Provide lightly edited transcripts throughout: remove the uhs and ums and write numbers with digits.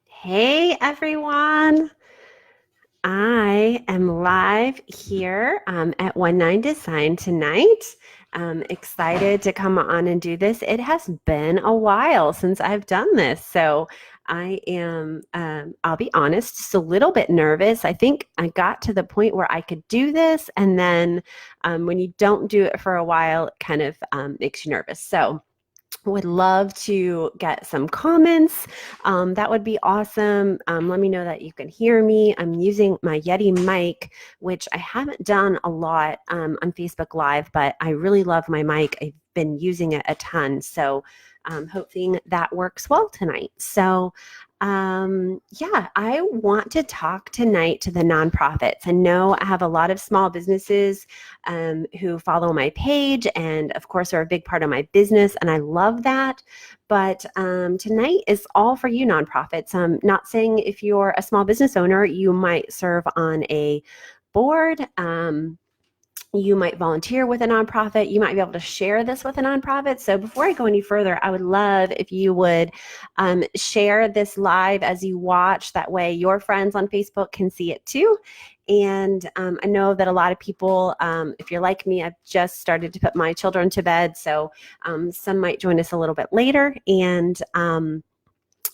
Hey everyone, I am live here at One Nine Design tonight. I'm excited to come on and do this. It has been a while since I've done this, so I am, I'll be honest, just a little bit nervous. I think I got to the point where I could do this, and then when you don't do it for a while, it kind of makes you nervous. So would love to get some comments. That would be awesome. Let me know that you can hear me. I'm using my Yeti mic, which I haven't done a lot on Facebook Live, but I really love my mic. I've been using it a ton. So hoping that works well tonight. So yeah, I want to talk tonight to the nonprofits. I know I have a lot of small businesses who follow my page and of course are a big part of my business, and I love that. But tonight is all for you nonprofits. I'm not saying if you're a small business owner, you might serve on a board. You might volunteer with a nonprofit. You might be able to share this with a nonprofit. So before I go any further, I would love if you would share this live as you watch. That way your friends on Facebook can see it too. And I know that a lot of people, if you're like me, I've just started to put my children to bed. So some might join us a little bit later. And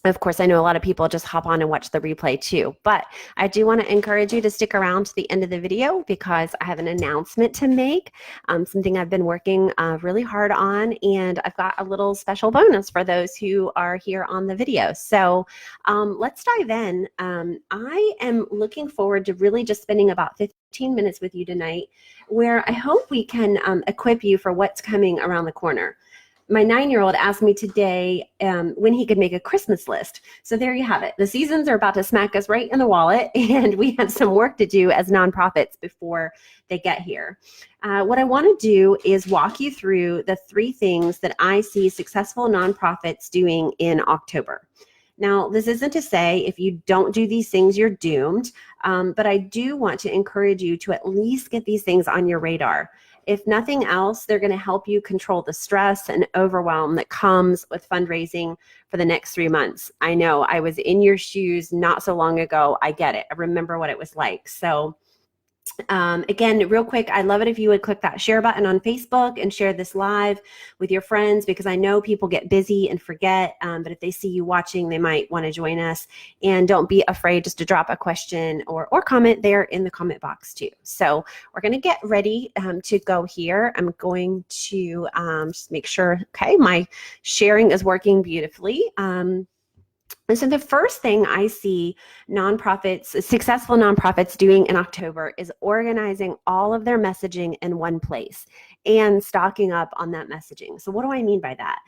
of course, I know a lot of people just hop on and watch the replay too, but I do want to encourage you to stick around to the end of the video because I have an announcement to make, something I've been working really hard on, and I've got a little special bonus for those who are here on the video. So let's dive in. I am looking forward to really just spending about 15 minutes with you tonight, where I hope we can equip you for what's coming around the corner. My 9-year-old asked me today when he could make a Christmas list. So there you have it. The seasons are about to smack us right in the wallet, and we have some work to do as nonprofits before they get here. What I want to do is walk you through the 3 things that I see successful nonprofits doing in October. Now, this isn't to say if you don't do these things, you're doomed, but I do want to encourage you to at least get these things on your radar. If nothing else, they're going to help you control the stress and overwhelm that comes with fundraising for the next 3 months. I know I was in your shoes not so long ago. I get it. I remember what it was like. So again, real quick, I'd love it if you would click that share button on Facebook and share this live with your friends, because I know people get busy and forget, but if they see you watching, they might want to join us. And don't be afraid just to drop a question or comment there in the comment box too. So we're going to get ready to go here. I'm going to just make sure, okay, my sharing is working beautifully. And so the first thing I see nonprofits, successful nonprofits doing in October is organizing all of their messaging in one place and stocking up on that messaging. So what do I mean by that?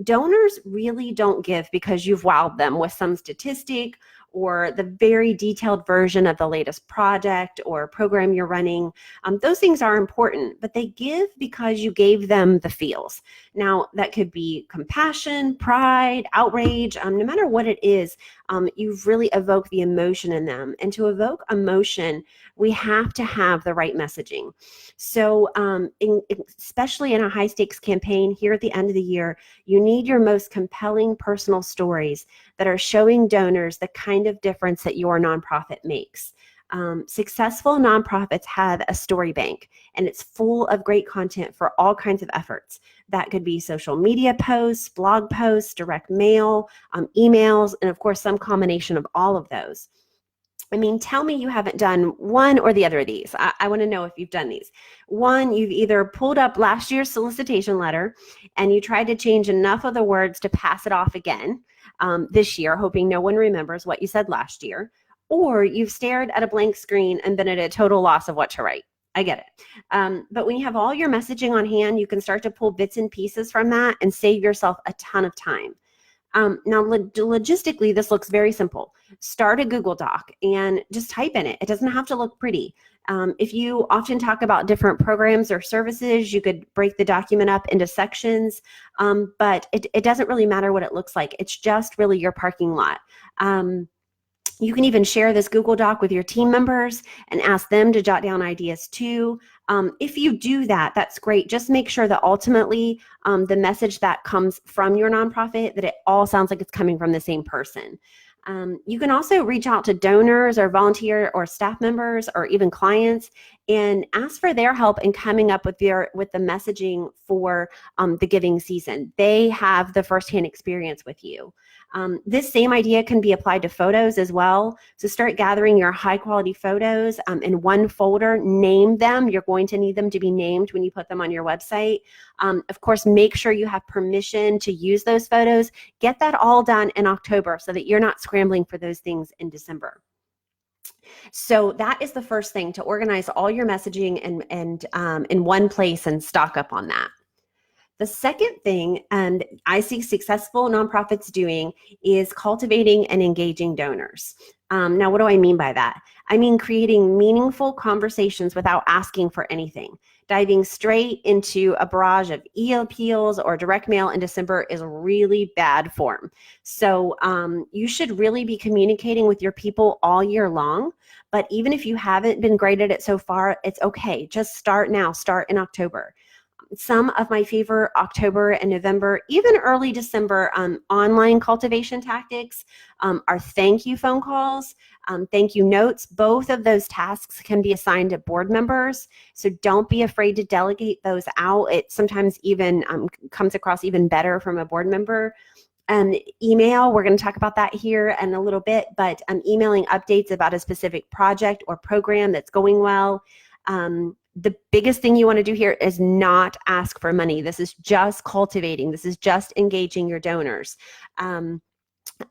Donors really don't give because you've wowed them with some statistic or the very detailed version of the latest project or program you're running. Those things are important, but they give because you gave them the feels. Now, that could be compassion, pride, outrage, no matter what it is, you've really evoked the emotion in them. And to evoke emotion, we have to have the right messaging. So especially in a high stakes campaign here at the end of the year, you need your most compelling personal stories that are showing donors the kind of difference that your nonprofit makes. Successful nonprofits have a story bank, and it's full of great content for all kinds of efforts. That could be social media posts, blog posts, direct mail, emails, and of course, some combination of all of those. I mean, tell me you haven't done one or the other of these. I want to know if you've done these. One, you've either pulled up last year's solicitation letter and you tried to change enough of the words to pass it off again this year, hoping no one remembers what you said last year. Or you've stared at a blank screen and been at a total loss of what to write. I get it. But when you have all your messaging on hand, you can start to pull bits and pieces from that and save yourself a ton of time. Now, logistically, this looks very simple. Start a Google Doc and just type in it. It doesn't have to look pretty. If you often talk about different programs or services, you could break the document up into sections, but it doesn't really matter what it looks like. It's just really your parking lot. You can even share this Google Doc with your team members and ask them to jot down ideas too. If you do that, that's great. Just make sure that ultimately the message that comes from your nonprofit, that it all sounds like it's coming from the same person. You can also reach out to donors or volunteer or staff members or even clients and ask for their help in coming up with the messaging for the giving season. They have the firsthand experience with you. This same idea can be applied to photos as well. So start gathering your high quality photos in one folder, name them. You're going to need them to be named when you put them on your website. Of course, make sure you have permission to use those photos. Get that all done in October so that you're not scrambling for those things in December. So that is the first thing, to organize all your messaging and in one place and stock up on that. The second thing, and I see successful nonprofits doing, is cultivating and engaging donors. Now, what do I mean by that? I mean creating meaningful conversations without asking for anything. Diving straight into a barrage of e-appeals or direct mail in December is really bad form. So you should really be communicating with your people all year long. But even if you haven't been great at it so far, it's okay. Just start now. Start in October. Some of my favorite October and November, even early December online cultivation tactics are thank you phone calls, thank you notes. Both of those tasks can be assigned to board members, so don't be afraid to delegate those out. It sometimes even comes across even better from a board member. Email, we're going to talk about that here in a little bit, but emailing updates about a specific project or program that's going well. The biggest thing you want to do here is not ask for money. This is just cultivating. This is just engaging your donors.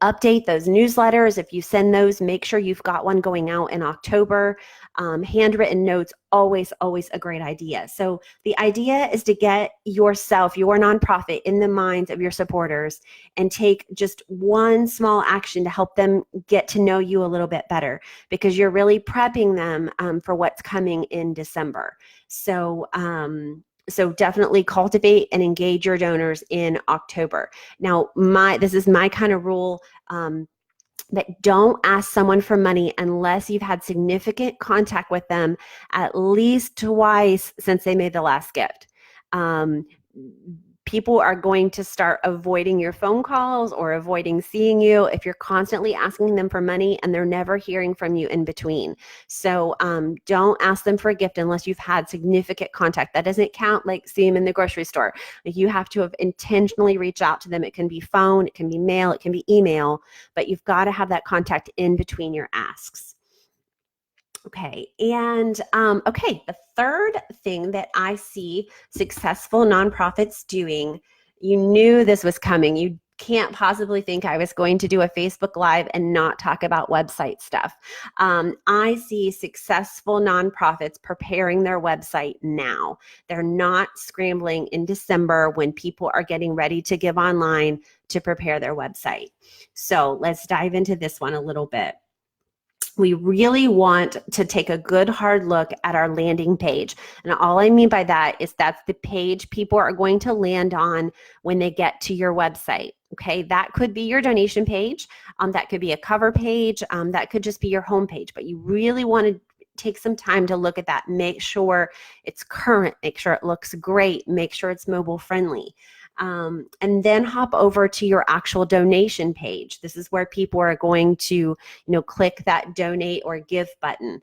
Update those newsletters. If you send those, make sure you've got one going out in October. Handwritten notes, always a great idea. So the idea is to get yourself, your nonprofit, in the minds of your supporters and take just one small action to help them get to know you a little bit better, because you're really prepping them for what's coming in December. So definitely cultivate and engage your donors in October. Now, this is my kind of rule, that don't ask someone for money unless you've had significant contact with them at least twice since they made the last gift. People are going to start avoiding your phone calls or avoiding seeing you if you're constantly asking them for money and they're never hearing from you in between. So don't ask them for a gift unless you've had significant contact. That doesn't count like see them in the grocery store. Like, you have to have intentionally reached out to them. It can be phone, it can be mail, it can be email, but you've got to have that contact in between your asks. Okay, and the third thing that I see successful nonprofits doing, you knew this was coming. You can't possibly think I was going to do a Facebook Live and not talk about website stuff. I see successful nonprofits preparing their website now. They're not scrambling in December when people are getting ready to give online to prepare their website. So let's dive into this one a little bit. We really want to take a good hard look at our landing page. And all I mean by that is that's the page people are going to land on when they get to your website. Okay, that could be your donation page. That could be a cover page. That could just be your home page. But you really want to take some time to look at that. Make sure it's current. Make sure it looks great. Make sure it's mobile friendly. And then hop over to your actual donation page. This is where people are going to, click that donate or give button.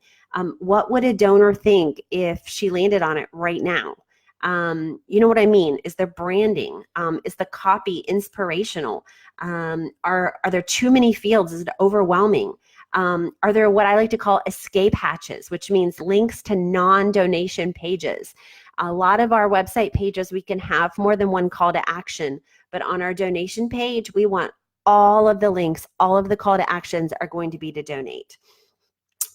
What would a donor think if she landed on it right now? You know what I mean? Is there branding? Is the copy inspirational? Are there too many fields? Is it overwhelming? Are there what I like to call escape hatches, which means links to non-donation pages? A lot of our website pages, we can have more than one call to action, but on our donation page, we want all of the links, all of the call to actions are going to be to donate.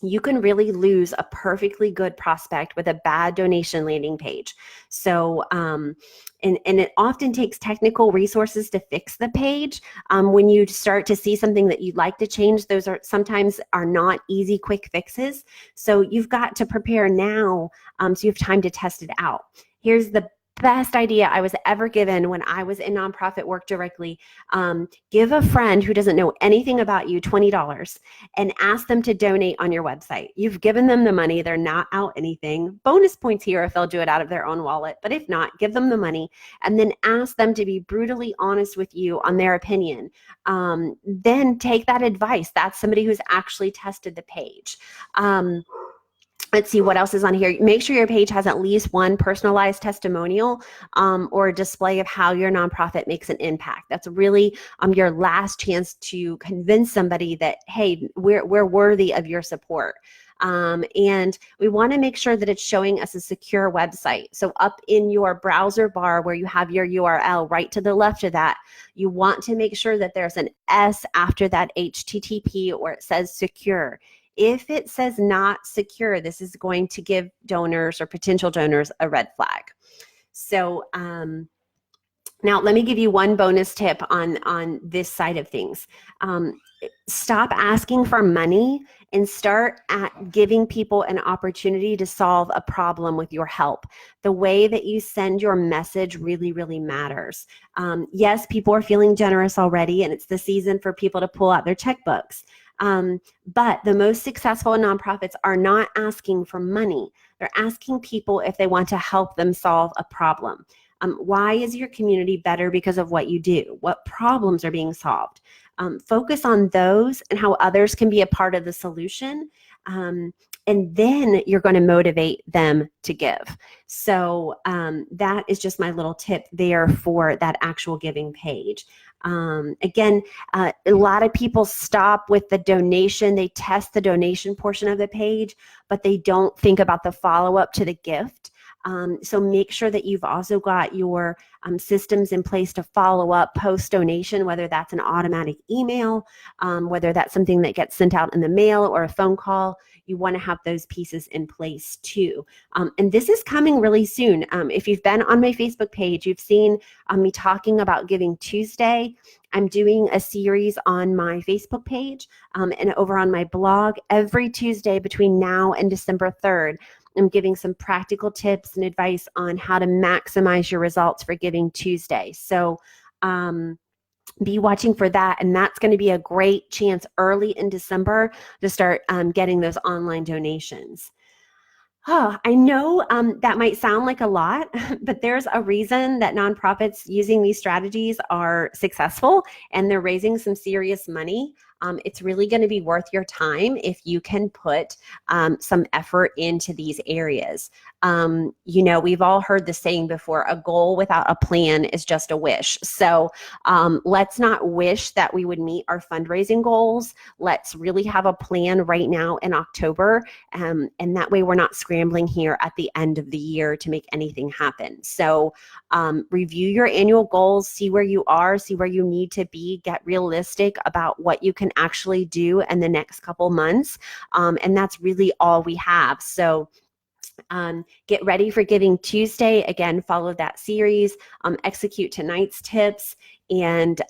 You can really lose a perfectly good prospect with a bad donation landing page. So, and it often takes technical resources to fix the page. When you start to see something that you'd like to change, those are sometimes not easy, quick fixes. So you've got to prepare now so you have time to test it out. Here's the best idea I was ever given when I was in nonprofit work directly. Give a friend who doesn't know anything about you $20 and ask them to donate on your website. You've given them the money. They're not out anything. Bonus points here if they'll do it out of their own wallet. But if not, give them the money and then ask them to be brutally honest with you on their opinion. Then take that advice. That's somebody who's actually tested the page. Let's see what else is on here. Make sure your page has at least one personalized testimonial or a display of how your nonprofit makes an impact. That's really your last chance to convince somebody that, hey, we're worthy of your support. And we want to make sure that it's showing us a secure website. So up in your browser bar where you have your URL, right to the left of that, you want to make sure that there's an S after that HTTP or it says secure. If it says not secure, this is going to give donors or potential donors a red flag. So now let me give you one bonus tip on this side of things. Stop asking for money and start at giving people an opportunity to solve a problem with your help. The way that you send your message really, really matters. Yes, people are feeling generous already, and it's the season for people to pull out their checkbooks. But the most successful nonprofits are not asking for money. They're asking people if they want to help them solve a problem. Why is your community better because of what you do? What problems are being solved? Focus on those and how others can be a part of the solution. And then you're going to motivate them to give. So that is just my little tip there for that actual giving page. Again, a lot of people stop with the donation. They test the donation portion of the page, but they don't think about the follow-up to the gift. So make sure that you've also got your systems in place to follow up post-donation, whether that's an automatic email, whether that's something that gets sent out in the mail or a phone call. You want to have those pieces in place too. And this is coming really soon. If you've been on my Facebook page, you've seen me talking about Giving Tuesday. I'm doing a series on my Facebook page and over on my blog every Tuesday between now and December 3rd. I'm giving some practical tips and advice on how to maximize your results for Giving Tuesday. So be watching for that. And that's going to be a great chance early in December to start getting those online donations. Oh, I know that might sound like a lot, but there's a reason that nonprofits using these strategies are successful and they're raising some serious money. It's really going to be worth your time if you can put some effort into these areas. We've all heard the saying before, a goal without a plan is just a wish. So let's not wish that we would meet our fundraising goals. Let's really have a plan right now in October. And that way we're not scrambling here at the end of the year to make anything happen. So review your annual goals, see where you are, see where you need to be, get realistic about what you can actually do in the next couple months. And that's really all we have. So get ready for Giving Tuesday. Again, follow that series, execute tonight's tips, and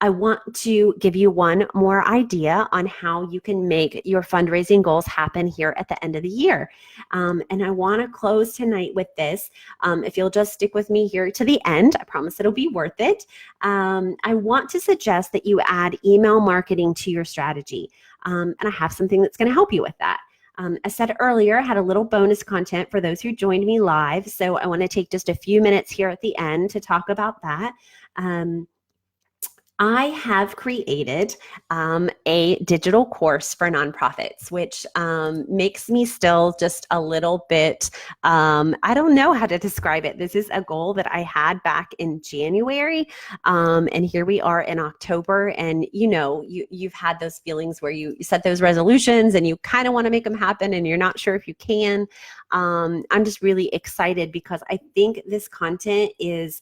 I want to give you one more idea on how you can make your fundraising goals happen here at the end of the year. And I want to close tonight with this. If you'll just stick with me here to the end, I promise it'll be worth it. I want to suggest that you add email marketing to your strategy. And I have something that's going to help you with that. I said earlier, I had a little bonus content for those who joined me live. So I want to take just a few minutes here at the end to talk about that. I have created a digital course for nonprofits, which makes me still just a little bit, I don't know how to describe it. This is a goal that I had back in January, and here we are in October, and you've had those feelings where you set those resolutions and you kind of want to make them happen and you're not sure if you can. I'm just really excited because I think this content is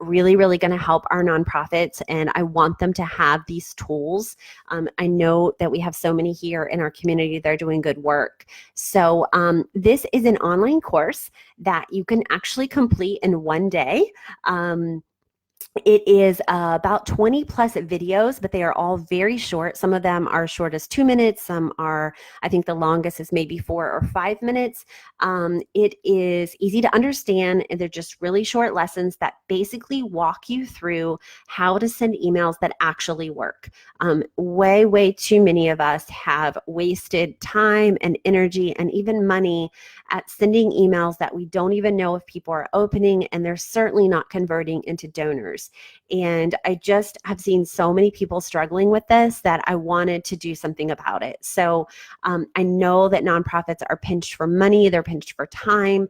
really, really going to help our nonprofits, and I want them to have these tools. I know that we have so many here in our community that are doing good work. So this is an online course that you can actually complete in one day. It is about 20 plus videos, but they are all very short. Some of them are short as 2 minutes. Some are, I think the longest is maybe 4 or 5 minutes. It is easy to understand, and they're just really short lessons that basically walk you through how to send emails that actually work. Way too many of us have wasted time and energy and even money at sending emails that we don't even know if people are opening, and they're certainly not converting into donors. And I just have seen so many people struggling with this that I wanted to do something about it. So I know that nonprofits are pinched for money, they're pinched for time.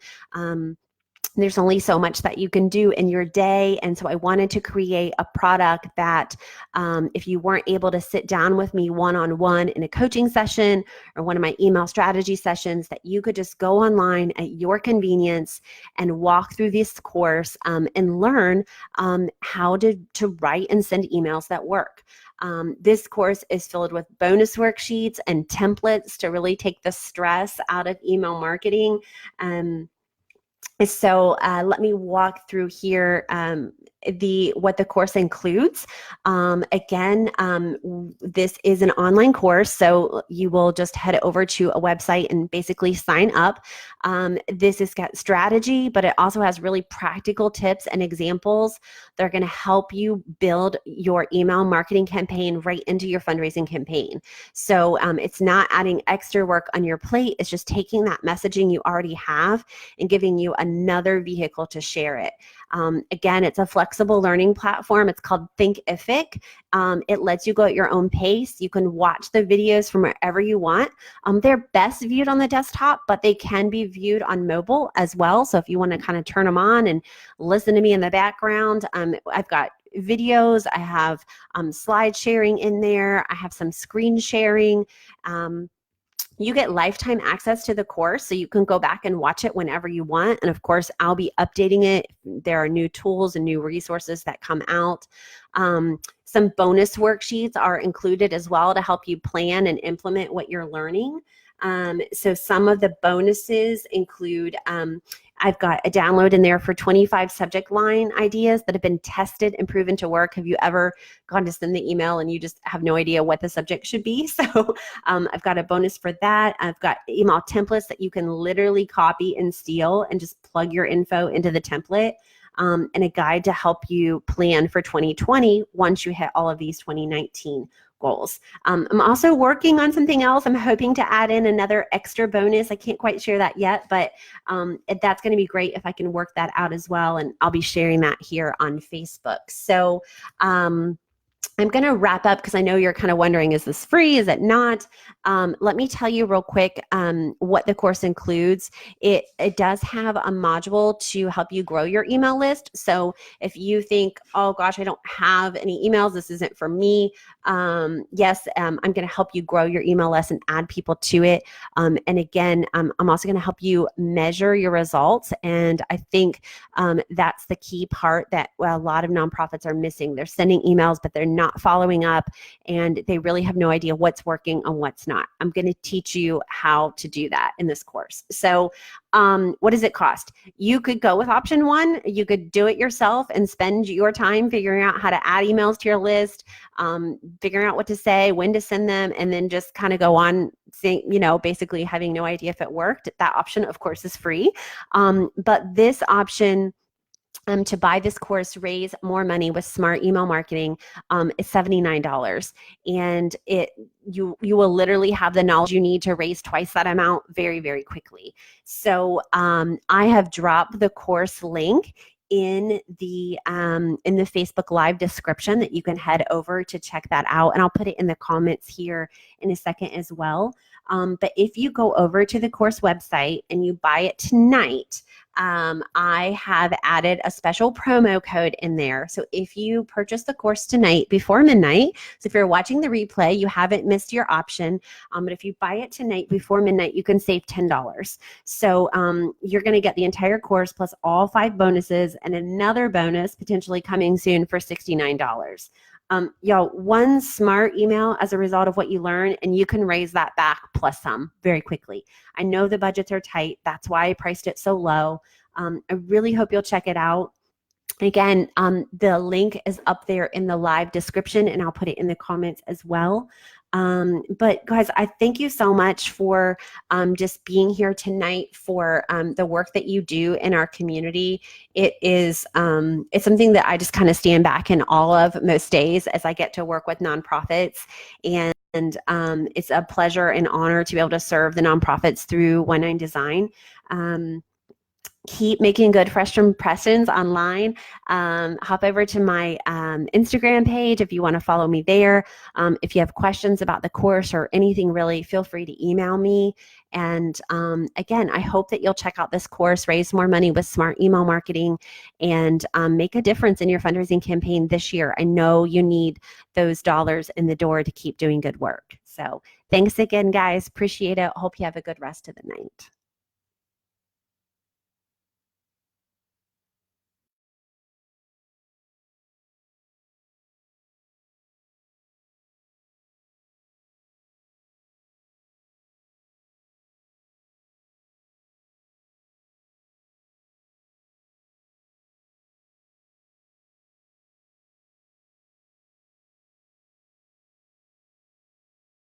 There's only so much that you can do in your day. And so I wanted to create a product that if you weren't able to sit down with me one-on-one in a coaching session or one of my email strategy sessions, that you could just go online at your convenience and walk through this course and learn how to write and send emails that work. This course is filled with bonus worksheets and templates to really take the stress out of email marketing. So let me walk through here what the course includes. Again, this is an online course, so you will just head over to a website and basically sign up. This has got strategy, but it also has really practical tips and examples that are going to help you build your email marketing campaign right into your fundraising campaign. So it's not adding extra work on your plate. It's just taking that messaging you already have and giving you another vehicle to share it. Again, it's a flexible learning platform. It's called Thinkific. It lets you go at your own pace. You can watch the videos from wherever you want. They're best viewed on the desktop, but they can be viewed on mobile as well. So if you want to kind of turn them on and listen to me in the background, I've got videos. I have slide sharing in there. I have some screen sharing. You get lifetime access to the course, so you can go back and watch it whenever you want. And of course, I'll be updating it. There are new tools and new resources that come out. Some bonus worksheets are included as well to help you plan and implement what you're learning. So some of the bonuses include, I've got a download in there for 25 subject line ideas that have been tested and proven to work. Have you ever gone to send the email and you just have no idea what the subject should be? So I've got a bonus for that. I've got email templates that you can literally copy and steal and just plug your info into the template. And a guide to help you plan for 2020 once you hit all of these 2019 goals. I'm also working on something else. I'm hoping to add in another extra bonus. I can't quite share that yet, but that's going to be great if I can work that out as well. And I'll be sharing that here on Facebook. So I'm going to wrap up because I know you're kind of wondering, is this free? Is it not? Let me tell you real quick what the course includes. It does have a module to help you grow your email list. So if you think, oh gosh, I don't have any emails, this isn't for me. Yes, I'm going to help you grow your email list and add people to it. And again, I'm also going to help you measure your results. And I think that's the key part that a lot of nonprofits are missing. They're sending emails, but they're not following up, and they really have no idea what's working and what's not. I'm going to teach you how to do that in this course. So what does it cost? You could go with option one. You could do it yourself and spend your time figuring out how to add emails to your list, figuring out what to say, when to send them, and then just kind of go on saying, basically having no idea if it worked. That option, of course, is free. But this option, to buy this course, Raise More Money with Smart Email Marketing, is $79. And you will literally have the knowledge you need to raise twice that amount very, very quickly. So I have dropped the course link in the Facebook Live description that you can head over to check that out. And I'll put it in the comments here in a second as well. But if you go over to the course website and you buy it tonight, I have added a special promo code in there. So if you purchase the course tonight before midnight, so if you're watching the replay, you haven't missed your option. But if you buy it tonight before midnight, you can save $10. So you're going to get the entire course plus all 5 bonuses and another bonus potentially coming soon for $69. Y'all, one smart email as a result of what you learn, and you can raise that back plus some very quickly. I know the budgets are tight. That's why I priced it so low. I really hope you'll check it out. Again, the link is up there in the live description, and I'll put it in the comments as well. But guys, I thank you so much for just being here tonight, for the work that you do in our community. It is it's something that I just kind of stand back in awe of most days as I get to work with nonprofits. And it's a pleasure and honor to be able to serve the nonprofits through 19 Design. Keep making good fresh impressions online. Hop over to my Instagram page if you want to follow me there. If you have questions about the course or anything really, feel free to email me. And again, I hope that you'll check out this course, Raise More Money with Smart Email Marketing, and make a difference in your fundraising campaign this year. I know you need those dollars in the door to keep doing good work. So thanks again, guys. Appreciate it. Hope you have a good rest of the night.